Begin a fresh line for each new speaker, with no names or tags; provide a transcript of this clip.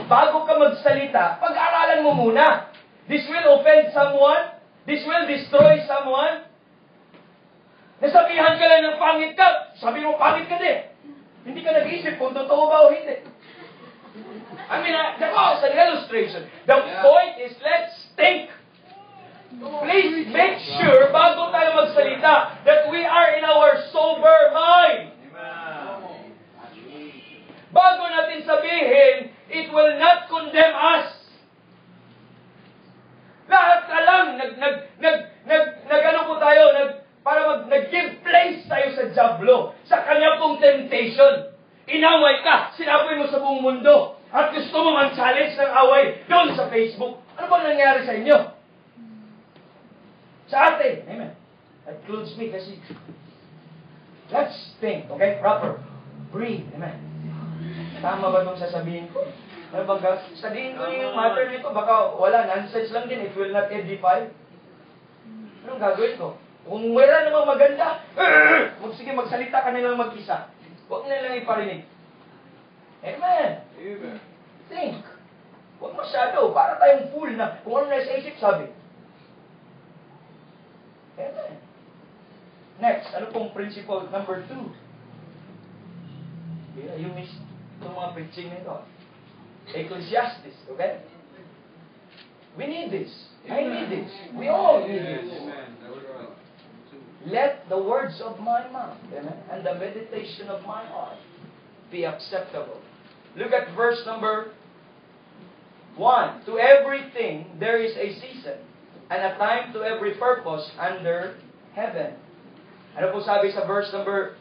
Bago ka magsalita, pag-aralan mo muna. This will offend someone. This will destroy someone. Nasabihan ka lang ng pangit ka. Sabi mo, pangit ka din. Hindi ka nag-iisip kung totoo ba o hindi. I mean, that was an illustration. The point is, let's think. Please make sure, bago tayo magsalita, that we are in our sober mind. Bago natin sabihin, it will not condemn us. Lahat ka lang, nag-ano po tayo, nag-give place tayo sa Diablo, sa kanya pong temptation. Inaway ka, sinapoy mo sa buong mundo, at gusto mo mag-challenge ng away doon sa Facebook. Ano ba nangyari sa inyo? Sa atin. Amen. That includes me kasi. Let's think, okay? Proper. Breathe. Amen. Tama ba itong sasabihin ko? Ano bang sabihin ko yung matter nito, baka wala, nonsense lang din, it will not edify. Anong gagawin ko? Kung wala namang maganda, sige, magsalita ka nilang mag-isa. Huwag nilang iparinig. Amen.
Amen.
Think. Huwag masyado, para tayong fool na kung ano nasa isip sabi. Amen. Next, ano pong principle number 2? You missed itong mga preaching nito. Ecclesiastes, okay? We need this. I need this. We all need this. Let the words of my mouth, amen, and the meditation of my heart be acceptable. Look at verse number 1. To everything there is a season, and a time to every purpose under heaven. Ano po sabi sa verse number